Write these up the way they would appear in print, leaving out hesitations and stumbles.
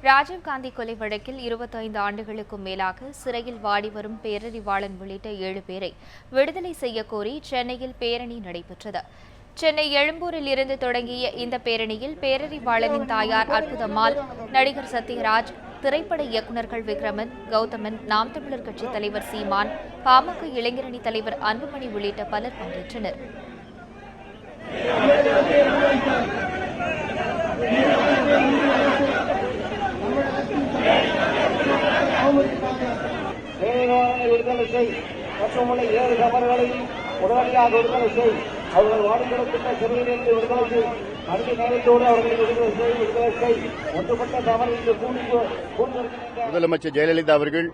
ராஜீவ்காந்தி கொலை வழக்கில் 25 ஆண்டுகளுக்கும் மேலாக சிறையில் வாடி வரும் பேரறிவாளன் உள்ளிட்ட 7 பேரை விடுதலை செய்யக்கோரி சென்னையில் பேரணி நடைபெற்றது. சென்னை எழும்பூரில் இருந்து தொடங்கிய இந்த பேரணியில் பேரறிவாளனின் தாயார் அற்புதம்மாள், நடிகர் சத்யராஜ், திரைப்பட இயக்குநர்கள் விக்ரமன், கௌதமன், நாம் தமிழர் கட்சித் தலைவர் சீமான், பாமக இளைஞரணி தலைவர் அன்புமணி உள்ளிட்ட பலர் பங்கேற்றனர். விடுதலை செய் மற்றும் உள்ள 7 நபர்களையும் உடனடியாக விடுதலை செய். அவர்கள் வாடிக்கையிட்ட சிறையிலிருந்து விடுதலை செய். மனித நேரத்தோடு அவர்களை விடுதலை செய். ஒன்றுபட்ட தவறு முதலமைச்சர் ஜெயலலிதா அவர்கள்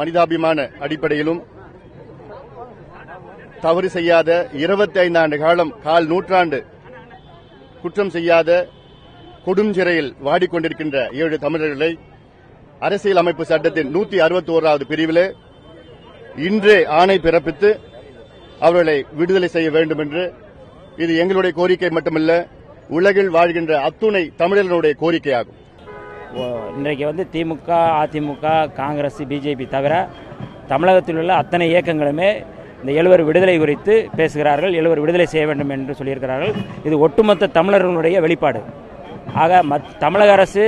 மனிதாபிமான அடிப்படையிலும் தவறு செய்யாத 25 ஆண்டு காலம், கால் நூற்றாண்டு குற்றம் செய்யாத கொடும் சிறையில் வாடிக்கொண்டிருக்கின்ற 7 தமிழர்களை அரசியல் அமைப்பு சட்டத்தின் 161வது பிரிவிலே இன்றே ஆணை பிறப்பித்து அவர்களை விடுதலை செய்ய வேண்டும் என்று இது எங்களுடைய கோரிக்கை மட்டுமல்ல, உலகில் வாழ்கின்ற அத்துணை தமிழர்களுடைய கோரிக்கையாகும். இன்றைக்கு திமுக, அதிமுக, காங்கிரஸ், பிஜேபி தவிர தமிழகத்தில் உள்ள அத்தனை இயக்கங்களுமே இந்த 7 விடுதலை குறித்து பேசுகிறார்கள். 7 விடுதலை செய்ய வேண்டும் என்று சொல்லியிருக்கிறார்கள். இது ஒட்டுமொத்த தமிழர்களுடைய வெளிப்பாடு. ஆக தமிழக அரசு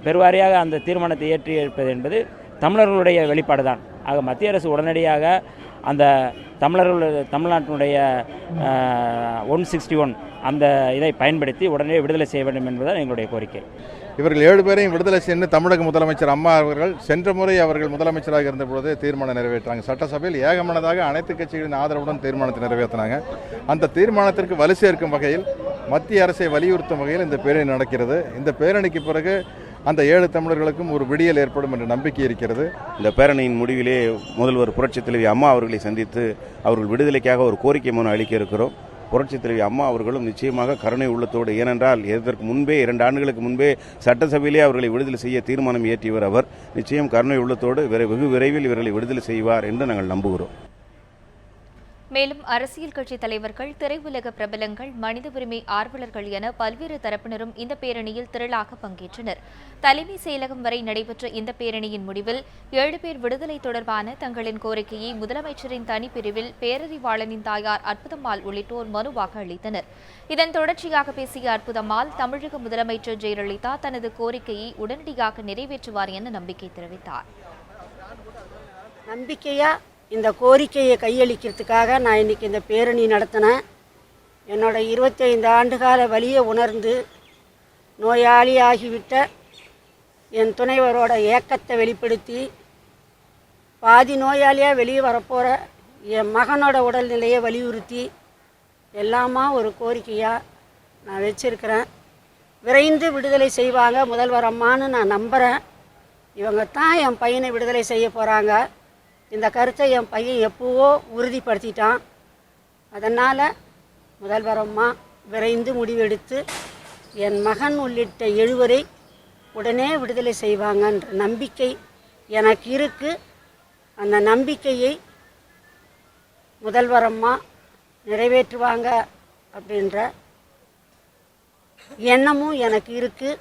பெருவாரியாக அந்த தீர்மானத்தை ஏற்றியிருப்பது என்பது தமிழர்களுடைய வெளிப்பாடு தான். ஆக மத்திய அரசு உடனடியாக அந்த தமிழ்நாட்டினுடைய 161 அந்த இதை பயன்படுத்தி உடனே விடுதலை செய்ய வேண்டும் என்பதுதான் எங்களுடைய கோரிக்கை. இவர்கள் 7 பேரையும் விடுதலை செய்ய தமிழக முதலமைச்சர் அம்மா அவர்கள் சென்ற முறை அவர்கள் முதலமைச்சராக இருந்தபோது தீர்மானம் நிறைவேற்றாங்க. சட்டசபையில் ஏகமனதாக அனைத்து கட்சிகளின் ஆதரவுடன் தீர்மானத்தை நிறைவேற்றினாங்க. அந்த தீர்மானத்திற்கு வலு சேர்க்கும் வகையில் மத்திய அரசை வலியுறுத்தும் வகையில் இந்த பேரணி நடக்கிறது. இந்த பேரணிக்கு பிறகு அந்த 7 தமிழர்களுக்கும் ஒரு விடியல் ஏற்படும் என்ற நம்பிக்கை இருக்கிறது. இந்த பேரணியின் முடிவிலே முதல்வர் புரட்சித் தலைவி அம்மா அவர்களை சந்தித்து அவர்கள் விடுதலைக்காக ஒரு கோரிக்கை மனு அளிக்க இருக்கிறோம். புரட்சித் தலைவி அம்மா அவர்களும் நிச்சயமாக கருணை உள்ளத்தோடு, ஏனென்றால் இதற்கு முன்பே 2 ஆண்டுகளுக்கு முன்பே சட்டசபையிலே அவர்களை விடுதலை செய்ய தீர்மானம் இயற்றியவர் அவர். நிச்சயம் கருணை உள்ளத்தோடு வெகு விரைவில் இவர்களை விடுதலை செய்வார் என்று நாங்கள் நம்புகிறோம். மேலும் அரசியல் கட்சி தலைவர்கள், திரையுலக பிரபலங்கள், மனித உரிமை ஆர்வலர்கள் என பல்வேறு தரப்பினரும் இந்த பேரணியில் திரளாக பங்கேற்றனர். தலைமை செயலகம் வரை நடைபெற்ற இந்த பேரணியின் முடிவில் 7 பேர் விடுதலை தொடர்பான தங்களின் கோரிக்கையை முதலமைச்சரின் தனிப்பிரிவில் பேரறிவாளனின் தாயார் அற்புதம்மாள் உள்ளிட்டோர் மனுவாக அளித்தனர். இதன் தொடர்ச்சியாக பேசிய அற்புதம்மாள், தமிழக முதலமைச்சர் ஜெயலலிதா தனது கோரிக்கையை உடனடியாக நிறைவேற்றுவார் என நம்பிக்கை தெரிவித்தார். இந்த கோரிக்கையை கையளிக்கிறதுக்காக நான் இன்றைக்கி இந்த பேரணி நடத்தினேன். என்னோட 25 ஆண்டுகால வலியை உணர்ந்து நோயாளியாகிவிட்ட என் துணைவரோட ஏக்கத்தை வெளிப்படுத்தி பாதி நோயாளியாக வெளியே வரப்போகிற என் மகனோட உடல்நிலையை வலியுறுத்தி எல்லாமா ஒரு கோரிக்கையாக நான் வச்சுருக்கிறேன். விரைந்து விடுதலை செய்வாங்க முதல்வர் அம்மான்னு நான் நம்புகிறேன். இவங்க தான் என் பையனை விடுதலை செய்ய போகிறாங்க. இந்த கருத்தை என் பையன் எப்போவோ உறுதிப்படுத்திட்டான். அதனால் முதல்வர் அம்மா விரைந்து முடிவெடுத்து என் மகன் உள்ளிட்ட 7 உடனே விடுதலை செய்வாங்கன்ற நம்பிக்கை எனக்கு இருக்குது. அந்த நம்பிக்கையை முதல்வர் அம்மா நிறைவேற்றுவாங்க அப்படின்ற எண்ணமும் எனக்கு இருக்குது.